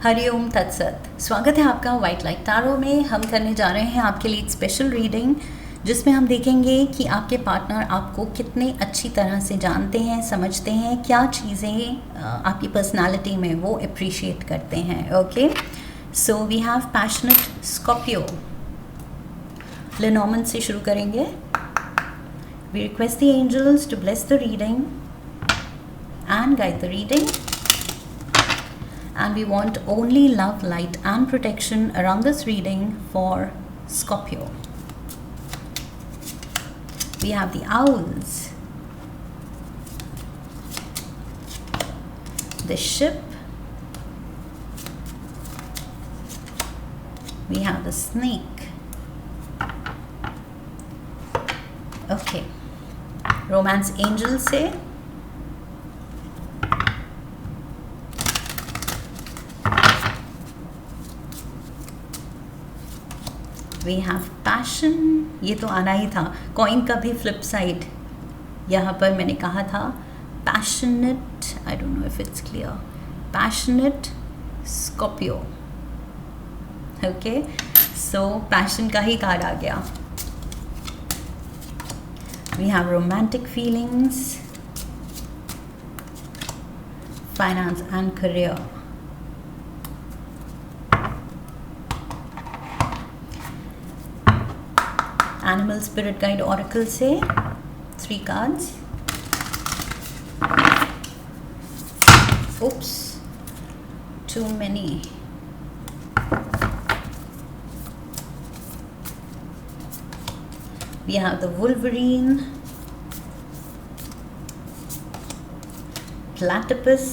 हरिओम तत्सत। स्वागत है आपका वाइट लाइट टैरो में। हम करने जा रहे हैं आपके लिए एक स्पेशल रीडिंग जिसमें हम देखेंगे कि आपके पार्टनर आपको कितने अच्छी तरह से जानते हैं, समझते हैं, क्या चीज़ें आपकी पर्सनालिटी में वो अप्रिशिएट करते हैं। Okay, so we have passionate Scorpio. Lenormand से शुरू करेंगे। We request the angels to bless the reading and guide the reading, and we want only love, light and protection around this reading for Scorpio. We have the owls, the ship, we have the snake. Okay, romance angel से we have passion. ये तो आना ही था, coin का भी flip side यहाँ पर मैंने कहा था। Passionate, I don't know if it's clear, passionate Scorpio. Okay, so passion का ही कार्ड आ गया। We have romantic feelings, finance and career. Animal spirit guide oracle से 3 cards. Oops, too many. We have the Wolverine, Platypus,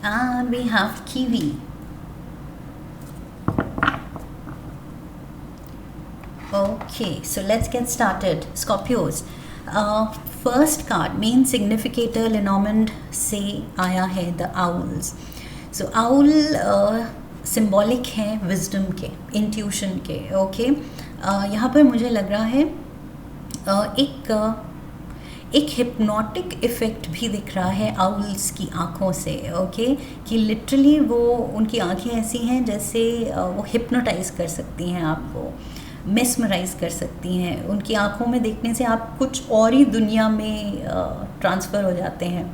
and we have Kiwi. Okay, so let's get started. Scorpios, first card main significator Lenormand से आया है the owls. So owl symbolic है wisdom के, intuition के। Okay, यहाँ पर मुझे लग रहा है एक हिप्नोटिक इफ़ेक्ट भी दिख रहा है आउल्स की आँखों से। ओके, कि लिटरली वो उनकी आँखें ऐसी हैं जैसे वो हिप्नोटाइज कर सकती हैं, आपको मेस्मराइज कर सकती हैं। उनकी आँखों में देखने से आप कुछ और ही दुनिया में ट्रांसफ़र हो जाते हैं।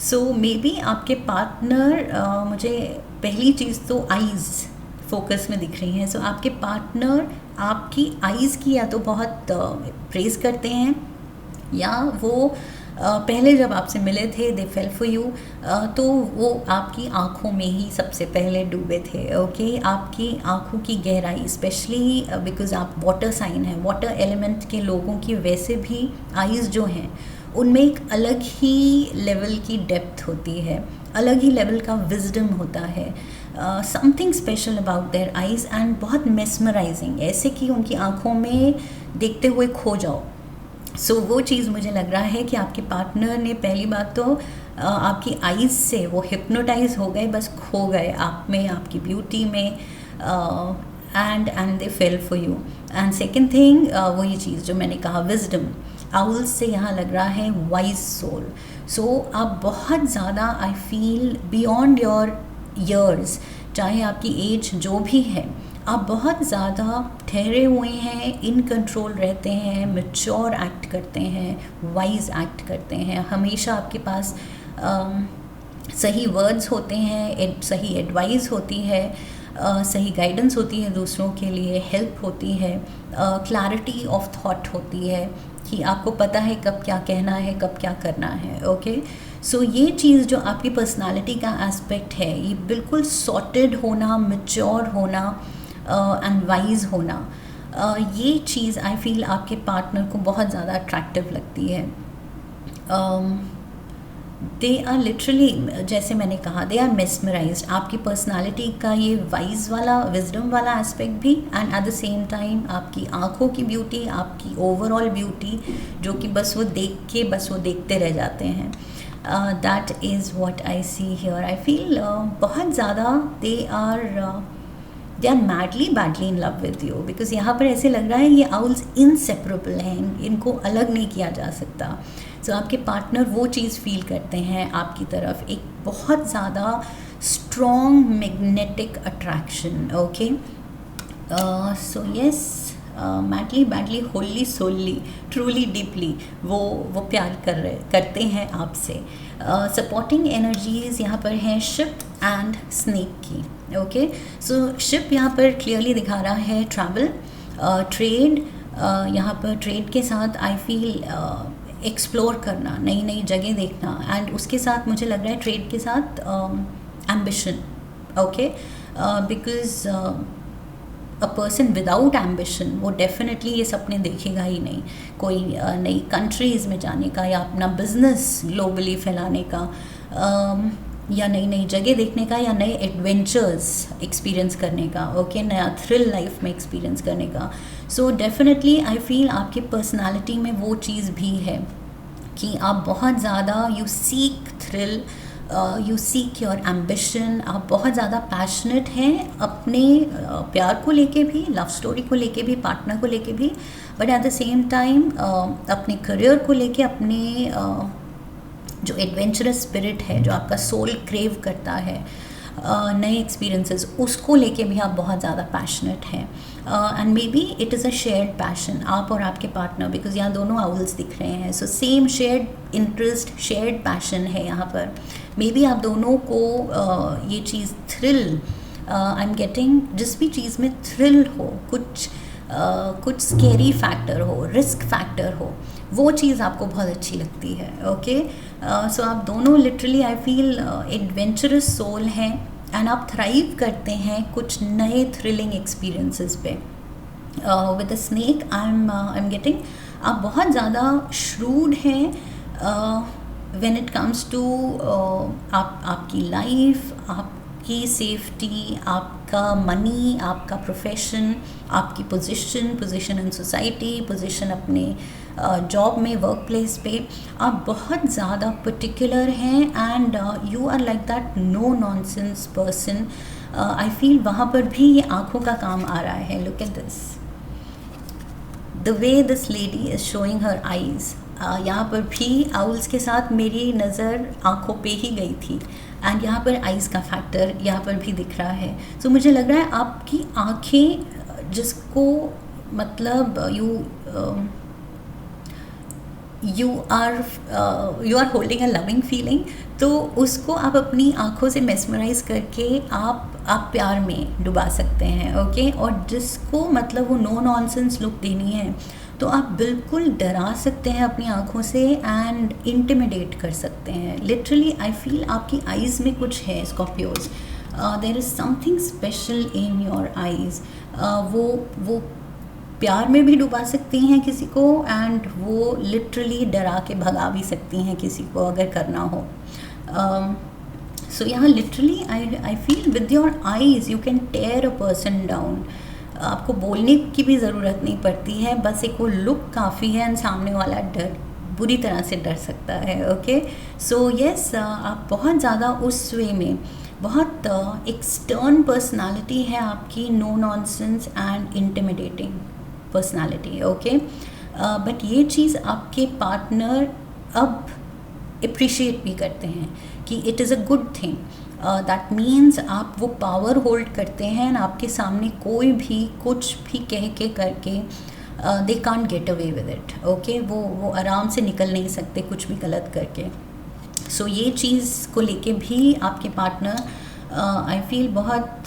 सो मे बी आपके पार्टनर, मुझे पहली चीज़ तो आइज़ फोकस में दिख रही हैं। सो आपके पार्टनर आपकी आइज़ की या तो बहुत प्रेज़ करते हैं, या वो पहले जब आपसे मिले थे दे फेल फॉर यू, तो वो आपकी आँखों में ही सबसे पहले डूबे थे। ओके, आपकी आँखों की गहराई, स्पेशली बिकॉज आप वाटर साइन हैं, वाटर एलिमेंट के लोगों की वैसे भी आइज़ जो हैं उनमें एक अलग ही लेवल की डेप्थ होती है, अलग ही लेवल का विजडम होता है। Something special about their eyes and बहुत मेस्मराइजिंग, ऐसे कि उनकी आँखों में देखते हुए खो जाओ। सो वो चीज़ मुझे लग रहा है कि आपके पार्टनर ने पहली बात तो आपकी आइज़ से वो हिप्नोटाइज हो गए, बस खो गए आप में, आपकी ब्यूटी में, and they fail for you. And second thing, वही चीज़ जो मैंने कहा विजडम, आउल्स से यहाँ लग रहा है वाइज सोल। सो आप बहुत ज़्यादा, I feel beyond your ears, चाहे आपकी एज जो भी है, आप बहुत ज़्यादा ठहरे हुए हैं, इन कंट्रोल रहते हैं, मैच्योर एक्ट करते हैं, वाइज एक्ट करते हैं। हमेशा आपके पास सही वर्ड्स होते हैं, सही एडवाइस होती है, सही गाइडेंस होती है दूसरों के लिए, हेल्प होती है, क्लैरिटी ऑफ थॉट होती है कि आपको पता है कब क्या कहना है, कब क्या करना है। ओके, सो ये चीज़ जो आपकी पर्सनालिटी का एस्पेक्ट है, ये बिल्कुल सॉर्टेड होना, मैच्योर होना एंड वाइज होना, ये चीज़ आई फील आपके पार्टनर को बहुत ज़्यादा अट्रैक्टिव लगती है। दे आर लिटरली, जैसे मैंने कहा, दे आर मेस्मराइज्ड। आपकी पर्सनालिटी का ये वाइज वाला, विजडम वाला एस्पेक्ट भी, and at the same time आपकी आँखों की ब्यूटी, आपकी ओवरऑल ब्यूटी, जो कि बस वो देख के बस वो देखते रह जाते हैं। That is what I see here. I feel बहुत ज़्यादा they are madly in love with you, because यहाँ पर ऐसे लग रहा है ये आउल्स इनसेपरेबल हैं, इनको अलग नहीं किया जा सकता। सो आपके पार्टनर वो चीज़ फील करते हैं आपकी तरफ, एक बहुत ज़्यादा strong magnetic attraction. Okay, so yes, madly badly wholly solely truly deeply वो प्यार करते हैं आपसे। सपोर्टिंग एनर्जीज यहाँ पर हैं शिप एंड स्नेक की। ओके, सो शिप यहाँ पर क्लियरली दिखा रहा है ट्रैवल, ट्रेड, यहाँ पर ट्रेड के साथ आई फील एक्सप्लोर करना, नई नई जगह देखना, एंड उसके साथ मुझे लग रहा है ट्रेड के साथ ambition. Okay, because a person without ambition वो डेफिनेटली ये सपने देखेगा ही नहीं, कोई नई कंट्रीज़ में जाने का या अपना बिजनेस ग्लोबली फैलाने का, या नई नई जगह देखने का, या नए एडवेंचर्स एक्सपीरियंस करने का। ओके, नया थ्रिल लाइफ में एक्सपीरियंस करने का। सो डेफिनेटली आई फील आपकी पर्सनालिटी में वो चीज़ भी है कि आप बहुत ज़्यादा you seek thrill, you seek your ambition, आप बहुत ज़्यादा पैशनेट हैं अपने प्यार को लेके भी, लव स्टोरी को लेके भी, पार्टनर को लेके भी, but at the same time अपने करियर को लेके, अपने जो एडवेंचरस स्पिरिट है, जो आपका सोल क्रेव करता है, नए एक्सपीरियंसेस, उसको लेके भी आप बहुत ज़्यादा पैशनेट हैं। And may be it is a shared passion, आप और आपके पार्टनर, बिकॉज यहाँ दोनों आउल्स दिख रहे हैं, so same shared interest, shared passion है यहाँ पर। मे बी आप दोनों को ये चीज़ थ्रिल, आई एम गेटिंग, जिस भी चीज़ में थ्रिल हो, कुछ स्केरी फैक्टर हो, रिस्क फैक्टर हो, वो चीज़ आपको बहुत अच्छी लगती है। ओके, सो आप दोनों literally I feel adventurous soul हैं, एंड आप थ्राइव करते हैं कुछ नए थ्रिलिंग एक्सपीरियंसेस पे। With the snake I am getting, आप बहुत ज़्यादा श्रूड हैं व्हेन इट कम्स टू आपकी लाइफ, आपकी सेफ्टी, आपका मनी, आपका प्रोफेशन, आपकी पोजीशन इन सोसाइटी, पोजीशन अपने जॉब में, वर्क प्लेस पे, आप बहुत ज़्यादा पर्टिकुलर हैं, and you are like that no nonsense person. I feel वहाँ पर भी ये आँखों का काम आ रहा है। Look at this, the way this lady is showing her eyes, यहाँ पर भी आउल्स के साथ मेरी नज़र आँखों पे ही गई थी, एंड यहाँ पर आइज़ का फैक्टर यहाँ पर भी दिख रहा है। सो मुझे लग रहा है आपकी आँखें, जिसको मतलब you are holding a loving feeling, तो उसको आप अपनी आँखों से मेस्मराइज करके आप प्यार में डुबा सकते हैं। ओके, और जिसको मतलब वो नो नॉनसेंस लुक देनी है, तो आप बिल्कुल डरा सकते हैं अपनी आँखों से, एंड इंटिमिडेट कर सकते हैं। लिटरली आई फील आपकी आइज़ में कुछ है Scorpios, there is something special in your eyes. वो प्यार में भी डुबा सकती हैं किसी को, एंड वो लिटरली डरा के भगा भी सकती हैं किसी को अगर करना हो। सो यहाँ literally I feel with your eyes you can tear a person down. आपको बोलने की भी ज़रूरत नहीं पड़ती है, बस एक वो लुक काफ़ी है, एंड सामने वाला बुरी तरह से डर सकता है। ओके, सो यस, आप बहुत ज़्यादा उस वे में बहुत एक स्टर्न पर्सनालिटी है आपकी, no nonsense and intimidating personality. Okay, but ये चीज़ आपके पार्टनर अब अप्रिशिएट भी करते हैं कि it is a good thing. That means आप वो पावर होल्ड करते हैं, and आपके सामने कोई भी कुछ भी कह के करके they can't get away with it. Okay, वो आराम से निकल नहीं सकते कुछ भी गलत करके। सो ये चीज़ को लेके भी आपके पार्टनर आई फील बहुत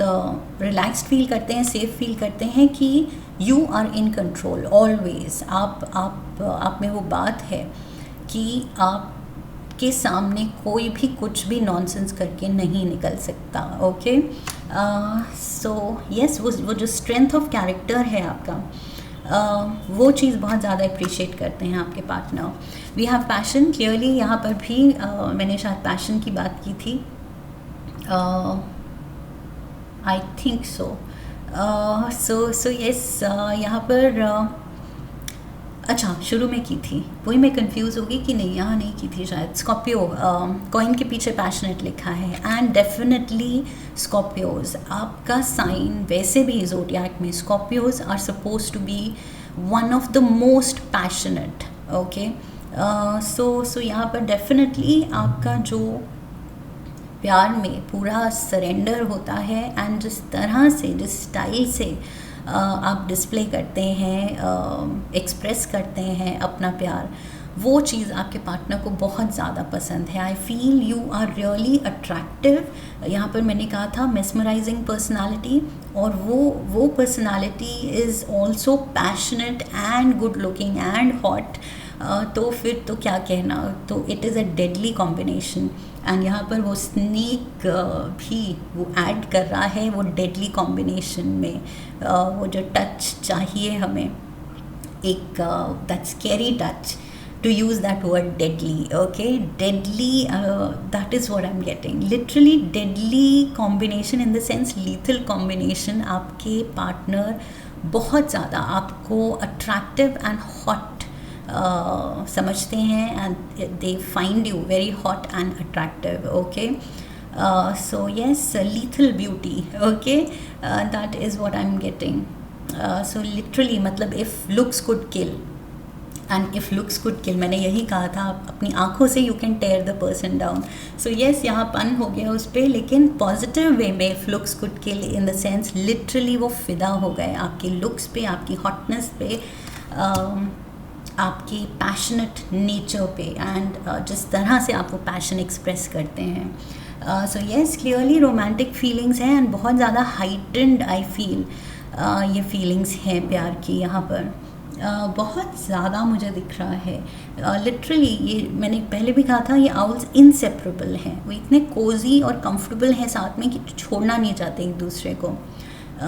रिलैक्स्ड फील करते हैं, सेफ फील करते हैं कि you are in control always. आप में वो बात है कि आप के सामने कोई भी कुछ भी नॉनसेंस करके नहीं निकल सकता। ओके, सो यस, वो जो स्ट्रेंथ ऑफ कैरेक्टर है आपका, वो चीज़ बहुत ज़्यादा अप्रिशिएट करते हैं आपके partner. We have passion, clearly यहाँ पर भी मैंने शायद पैशन की बात की थी, आई थिंक सो यस, यहाँ पर अच्छा शुरू में की थी, वही मैं कंफ्यूज होगी कि नहीं, यहाँ नहीं की थी शायद। स्कॉर्पियो, कॉइन के पीछे पैशनेट लिखा है, एंड डेफिनेटली स्कॉर्पियोज आपका साइन, वैसे भी ज़ोडिएक में Scorpios are suppose to be one of the most passionate. Okay, so यहाँ पर डेफिनेटली आपका जो प्यार में पूरा सरेंडर होता है, एंड जिस तरह से, जिस स्टाइल से आप डिस्प्ले करते हैं, एक्सप्रेस करते हैं अपना प्यार, वो चीज़ आपके पार्टनर को बहुत ज़्यादा पसंद है. I feel you are really attractive. यहाँ पर मैंने कहा था मेस्मराइजिंग पर्सनालिटी, और वो personality is also passionate and good looking and hot. तो फिर तो क्या कहना, तो it is a deadly combination. And यहाँ पर वो स्नेक भी वो ऐड कर रहा है वो डेडली कॉम्बिनेशन में. वो जो टच चाहिए हमें, एक that scary touch, to use that word deadly. Okay, deadly, that is what I'm getting, literally deadly combination, in the sense lethal combination. आपके पार्टनर बहुत ज़्यादा आपको attractive and hot समझते हैं, and they find you very hot and attractive. Okay, so yes, lethal beauty. Okay, that is what I'm getting. So literally मतलब if looks could kill, and if looks could किल, मैंने यही कहा था, आप अपनी आँखों से you can tier the person down. So yes, यहाँ पन हो गया उस पर, लेकिन पॉजिटिव वे में. If looks could kill in the sense literally वो फिदा हो गए आपके लुक्स पे, आपकी हॉटनेस पे, आपकी पैशनेट नेचर पे, एंड जिस तरह से आप वो पैशन एक्सप्रेस करते हैं. So yes, clearly romantic feelings हैं, एंड बहुत ज़्यादा हाइटेंड आई फील ये फीलिंग्स हैं प्यार की यहाँ पर. बहुत ज़्यादा मुझे दिख रहा है. लिटरली ये मैंने पहले भी कहा था, ये आउल्स इंसेपरेबल हैं. वो इतने कोजी और कंफर्टेबल हैं साथ में कि छोड़ना नहीं चाहते एक दूसरे को.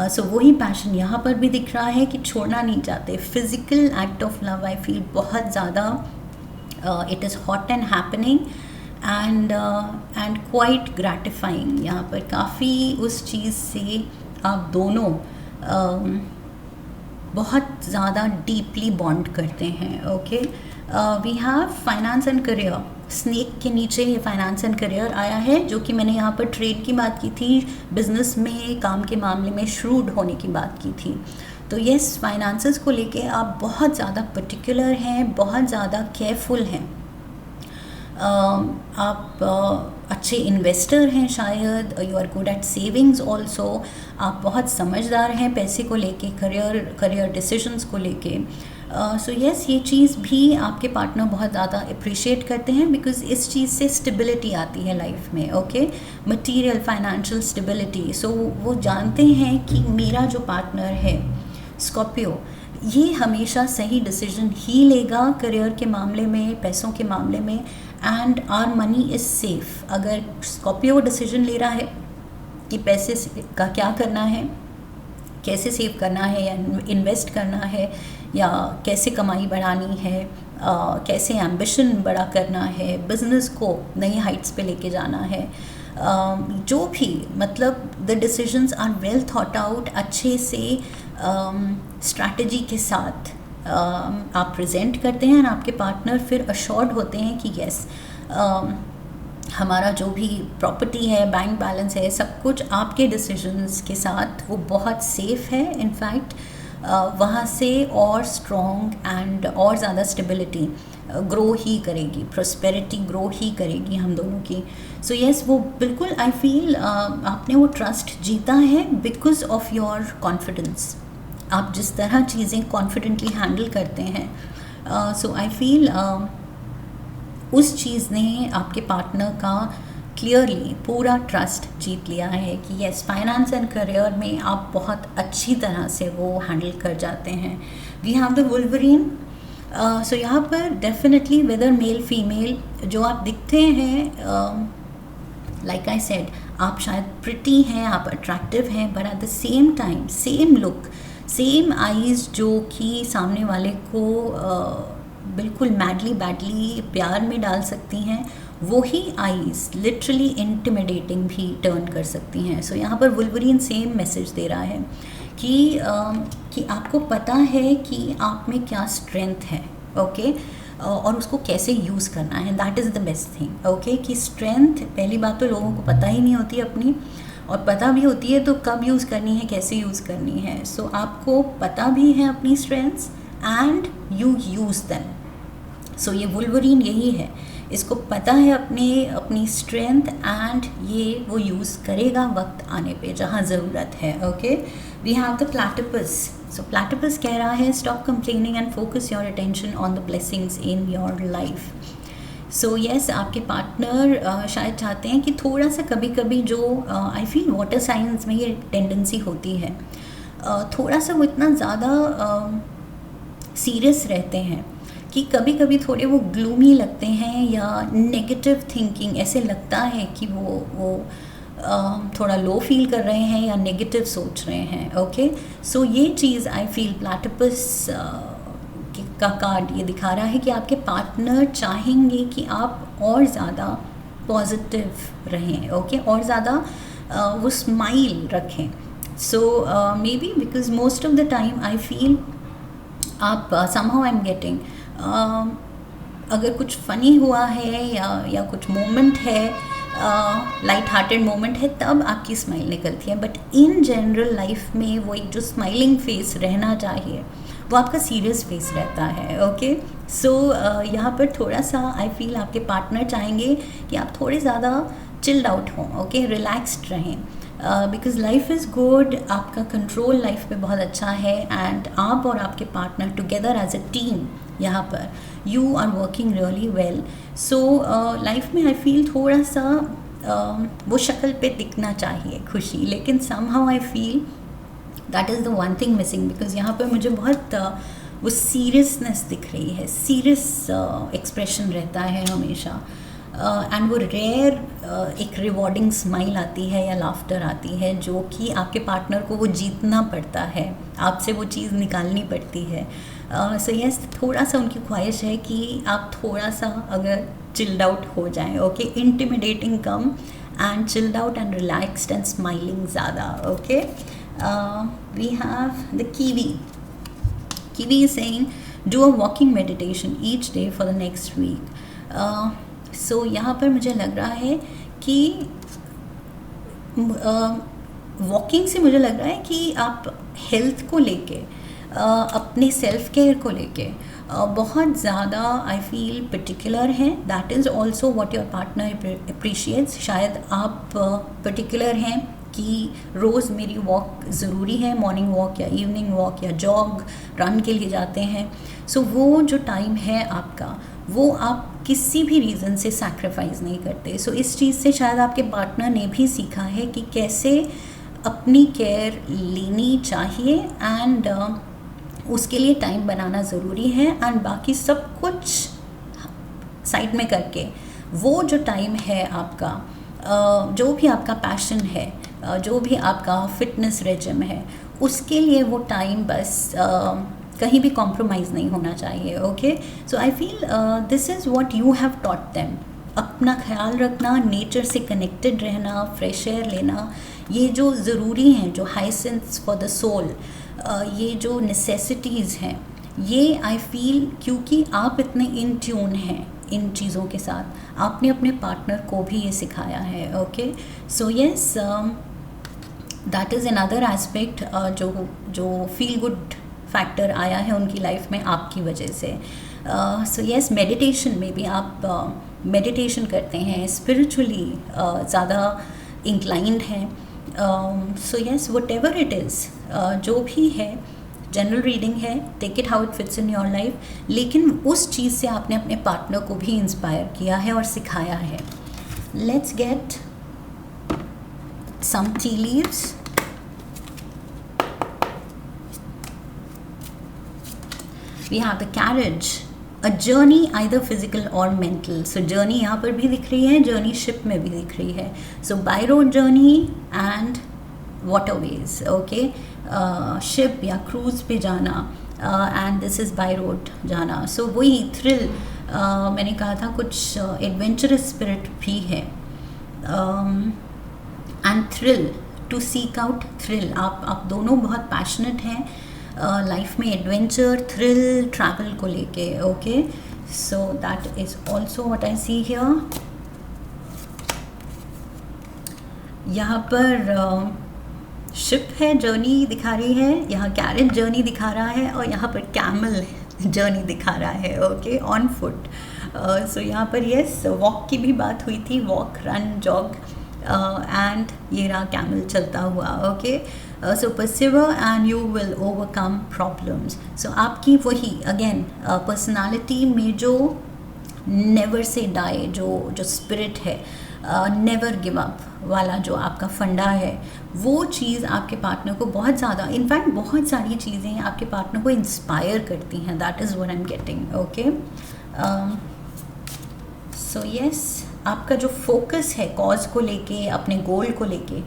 सो वही पैशन यहाँ पर भी दिख रहा है कि छोड़ना नहीं चाहते. Physical act of love I feel बहुत ज़्यादा, it is hot and happening, and quite gratifying. यहाँ पर काफ़ी उस चीज़ से आप दोनों बहुत ज़्यादा डीपली बॉन्ड करते हैं. Okay, we have finance and career. Snake के नीचे ये फाइनेंस एंड करियर आया है, जो कि मैंने यहाँ पर ट्रेड की बात की थी, बिजनेस में, काम के मामले में श्रूड होने की बात की थी. तो येस, फाइनेंसेस को लेके आप बहुत ज़्यादा पर्टिकुलर हैं, बहुत ज़्यादा केयरफुल हैं. आप अच्छे इन्वेस्टर हैं शायद, you are good at savings also. आप बहुत समझदार हैं पैसे को लेके, करियर डिसीजंस को लेके. सो येस, ये चीज़ भी आपके पार्टनर बहुत ज़्यादा अप्रिशिएट करते हैं, बिकॉज इस चीज़ से स्टेबिलिटी आती है लाइफ में. Okay, material financial stability. So वो जानते हैं कि मेरा जो पार्टनर है स्कॉर्पियो, ये हमेशा सही डिसीजन ही लेगा करियर के मामले में, पैसों के मामले में, and our money is safe. अगर स्कॉर्पियो डिसीजन ले रहा है कि पैसे का क्या करना है, कैसे सेव करना है या इन्वेस्ट करना है, या कैसे कमाई बढ़ानी है, कैसे एम्बिशन बड़ा करना है, बिज़नेस को नई हाइट्स पे लेके जाना है, जो भी, मतलब the decisions are well thought out. अच्छे से स्ट्रैटेजी के साथ आप प्रेजेंट करते हैं, और आपके पार्टनर फिर अश्योर्ड होते हैं कि यस, हमारा जो भी प्रॉपर्टी है, बैंक बैलेंस है, सब कुछ आपके डिसीजंस के साथ वो बहुत सेफ़ है. इनफैक्ट वहाँ से और स्ट्रॉन्ग एंड और ज़्यादा स्टेबिलिटी ग्रो ही करेगी, प्रॉस्पेरिटी ग्रो ही करेगी हम दोनों की. सो येस, वो बिल्कुल आई फील आपने वो ट्रस्ट जीता है बिकॉज ऑफ योर कॉन्फिडेंस. आप जिस तरह चीज़ें कॉन्फिडेंटली हैंडल करते हैं, सो आई फील उस चीज़ ने आपके पार्टनर का क्लियरली पूरा ट्रस्ट जीत लिया है कि येस, फाइनेंस एंड करियर में आप बहुत अच्छी तरह से वो हैंडल कर जाते हैं. We have the wolverine. So यहाँ पर डेफिनेटली वेदर मेल फीमेल जो आप दिखते हैं, लाइक आई सेड, आप शायद प्रिटी हैं, आप अट्रैक्टिव हैं, but at the same time same look, same eyes जो कि सामने वाले को बिल्कुल मैडली बैडली प्यार में डाल सकती हैं, वही आईज़ लिटरली इंटिमिडेटिंग भी टर्न कर सकती हैं. सो यहाँ पर वुल्वरीन सेम मैसेज दे रहा है कि आपको पता है कि आप में क्या स्ट्रेंथ है. ओके, और उसको कैसे यूज़ करना है. That is the best thing. Okay, कि स्ट्रेंथ, पहली बात तो लोगों को पता ही नहीं होती अपनी, और पता भी होती है तो कब यूज़ करनी है, कैसे यूज़ करनी है. सो आपको पता भी है अपनी strengths, and you use them. So ये वुल्वरीन यही है, इसको पता है अपनी स्ट्रेंथ, एंड ये वो यूज़ करेगा वक्त आने पे जहाँ ज़रूरत है। Okay, we have the platypus. So platypus कह रहा है stop complaining and focus your attention on the blessings in your life. So yes, आपके पार्टनर सीरियस चाहते हैं कि थोड़ा सा कभी कभी जो आई फील वाटर साइंस में ये टेंडेंसी होती है, थोड़ा सा वो इतना ज़्यादा सीरियस रहते हैं कि कभी कभी थोड़े वो ग्लूमी लगते हैं या नेगेटिव थिंकिंग, ऐसे लगता है कि वो थोड़ा लो फील कर रहे हैं या नेगेटिव सोच रहे हैं। ओके, सो ये चीज़ आई फील प्लैटिपस का कार्ड ये दिखा रहा है कि आपके पार्टनर चाहेंगे कि आप और ज़्यादा पॉजिटिव रहें। ओके, और ज़्यादा वो स्माइल रखें। So maybe because most of the time I feel आप समहाउ आई एम गेटिंग अगर कुछ फ़नी हुआ है या कुछ मोमेंट है, लाइट हार्टेड मोमेंट है, तब आपकी स्माइल निकलती है। बट इन जनरल लाइफ में वो एक जो स्माइलिंग फेस रहना चाहिए वो आपका सीरियस फेस रहता है। ओके, सो यहाँ पर थोड़ा सा आई फील आपके पार्टनर चाहेंगे कि आप थोड़े ज़्यादा चिल्ड आउट हों। ओके, रिलैक्स्ड रहें, बिकॉज लाइफ इज़ गुड, आपका कंट्रोल लाइफ पे बहुत अच्छा है, एंड आप और आपके partner together as a team यहाँ पर you are working really well. So life में आई फील थोड़ा सा वो शक्ल पे दिखना चाहिए खुशी, लेकिन somehow I feel that is the one thing missing, because यहाँ पर मुझे बहुत वो सीरियसनेस दिख रही है, सीरियस एक्सप्रेशन रहता है हमेशा, एंड वो रेयर एक रिवॉर्डिंग स्माइल आती है या लाफ्टर आती है जो कि आपके पार्टनर को वो जीतना पड़ता है, आपसे वो चीज़ निकालनी पड़ती है। सो यस, थोड़ा सा उनकी ख्वाहिश है कि आप थोड़ा सा अगर चिल्ड आउट हो जाएं। ओके, इंटिमिडेटिंग कम and chilled out and relaxed and smiling ज़्यादा। Okay, we have the kiwi. Kiwi is saying do a walking meditation each day for the next week. So यहाँ पर मुझे लग रहा है कि वॉकिंग से मुझे लग रहा है कि आप हेल्थ को लेके अपने सेल्फ केयर को लेके बहुत ज़्यादा आई फील पर्टिकुलर हैं। That is also what your partner appreciates. शायद आप पर्टिकुलर हैं कि रोज़ मेरी वॉक ज़रूरी है, मॉर्निंग वॉक या इवनिंग वॉक या जॉग रन के लिए जाते हैं। सो वो जो टाइम है आपका वो आप किसी भी रीज़न से सैक्रिफाइस नहीं करते। सो इस चीज़ से शायद आपके पार्टनर ने भी सीखा है कि कैसे अपनी केयर लेनी चाहिए, एंड उसके लिए टाइम बनाना ज़रूरी है, एंड बाकी सब कुछ साइड में करके वो जो टाइम है आपका, जो भी आपका पैशन है, जो भी आपका फिटनेस रेजिम है, उसके लिए वो टाइम बस कहीं भी कॉम्प्रोमाइज़ नहीं होना चाहिए। Okay, so I feel this is what you have taught them. अपना ख्याल रखना, नेचर से कनेक्टेड रहना, फ्रेश एयर लेना, ये जो ज़रूरी हैं, जो हाइसेंस फॉर द सोल, ये जो नेसेसिटीज़ हैं, ये आई फील क्योंकि आप इतने इन ट्यून हैं इन चीज़ों के साथ, आपने अपने पार्टनर को भी ये सिखाया है। Okay, so yes, that is another aspect जो फील गुड फैक्टर आया है उनकी लाइफ में आपकी वजह से। सो येस, मेडिटेशन में भी आप मेडिटेशन करते हैं, स्पिरिचुअली ज़्यादा इंक्लाइंड हैं। So yes, whatever it is, जो भी है, जनरल रीडिंग है, take it how it fits in your life, लेकिन उस चीज़ से आपने अपने पार्टनर को भी इंस्पायर किया है और सिखाया है। Let's get some tea leaves. We have the carriage, a journey either physical or mental. So journey यहाँ पर भी दिख रही है, journey ship में भी दिख रही है. So by road journey and waterways. Okay, ship या cruise पे जाना, and this is by road जाना. So वही thrill, मैंने कहा था कुछ adventurous spirit भी है, and thrill, to seek out thrill. आप दोनों बहुत passionate हैं लाइफ में एडवेंचर, थ्रिल, ट्रैवल को लेके। Okay, so that is also what I see here. यहाँ पर शिप है, जर्नी दिखा रही है, यहाँ कैरेज जर्नी दिखा रहा है, और यहाँ पर कैमल जर्नी दिखा रहा है, ओके, ऑन फुट। सो यहाँ पर यस, वॉक की भी बात हुई थी, वॉक, रन, जॉग, एंड ये रहा कैमल चलता हुआ, okay. So persevere and you will overcome problems. So आपकी वही अगेन पर्सनालिटी में जो नेवर से डाई जो स्पिरिट है, नेवर गिव अप वाला जो आपका फंडा है, वो चीज़ आपके पार्टनर को बहुत ज़्यादा, इनफैक्ट बहुत सारी चीज़ें आपके पार्टनर को इंस्पायर करती हैं। That is what I am getting, okay. So yes, आपका जो फोकस है कॉज को लेके, अपने गोल को लेके,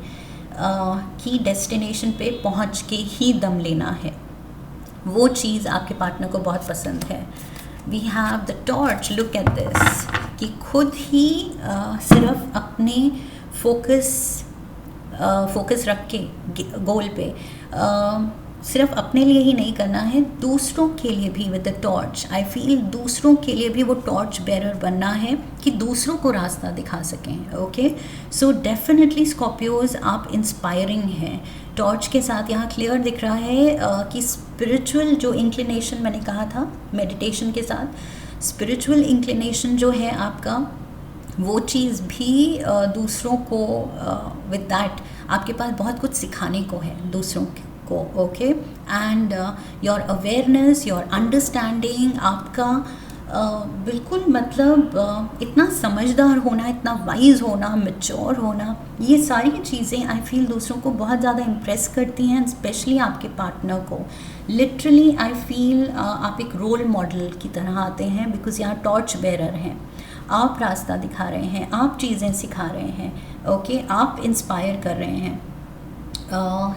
की डेस्टिनेशन पे पहुंच के ही दम लेना है, वो चीज़ आपके पार्टनर को बहुत पसंद है। We have the torch, look at this, कि खुद ही सिर्फ अपने फोकस रख के गोल पे, सिर्फ अपने लिए ही नहीं करना है, दूसरों के लिए भी with the torch. I feel दूसरों के लिए भी वो टॉर्च बेरर बनना है कि दूसरों को रास्ता दिखा सकें, ओके। सो डेफिनेटली स्कॉर्पियोज आप इंस्पायरिंग हैं। टॉर्च के साथ यहाँ क्लियर दिख रहा है कि स्पिरिचुअल जो इंक्लिनेशन मैंने कहा था मेडिटेशन के साथ, स्पिरिचुअल इंक्लिनेशन जो है आपका, वो चीज़ भी दूसरों को विद दैट आपके पास बहुत कुछ सिखाने को है दूसरों को, okay. And your awareness, your understanding, आपका बिल्कुल मतलब इतना समझदार होना, इतना वाइज होना, मैच्योर होना, ये सारी चीज़ें आई फील दूसरों को बहुत ज़्यादा इम्प्रेस करती हैं, स्पेशली आपके पार्टनर को। लिटरली आई फील आप एक रोल मॉडल की तरह आते हैं, बिकॉज यहाँ टॉर्च बेरर हैं, आप रास्ता दिखा रहे हैं, आप चीज़ें सिखा रहे हैं, ओके, आप इंस्पायर कर रहे हैं।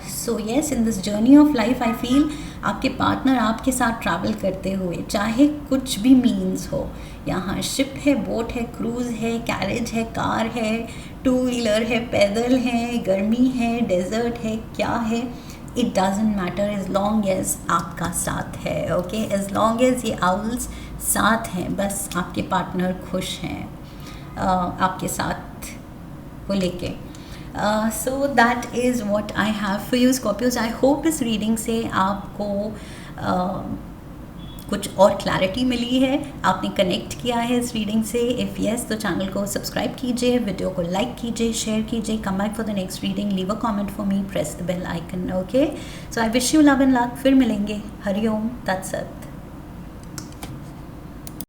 So yes, in this journey of life I feel आपके पार्टनर आपके साथ ट्रैवल करते हुए, चाहे कुछ भी मीन्स हो, यहाँ शिप है, बोट है, क्रूज़ है, कैरेज है, कार है, टू व्हीलर है, पैदल है, गर्मी है, डेजर्ट है, क्या है, it doesn't matter as long as आपका साथ है, ओके। एज लॉन्ग एज ये आउल्स साथ हैं, बस आपके पार्टनर खुश हैं आपके साथ को लेके। So that is what I have for you Scorpios. I hope इस रीडिंग से आपको कुछ और क्लैरिटी मिली है, आपने कनेक्ट किया है इस रीडिंग से। इफ़ येस, तो चैनल को सब्सक्राइब कीजिए, वीडियो को लाइक कीजिए, शेयर कीजिए, come back for the next reading, leave a comment for me, press the bell icon, okay. So I wish you love and luck. फिर मिलेंगे। हरि ओम तत्सत।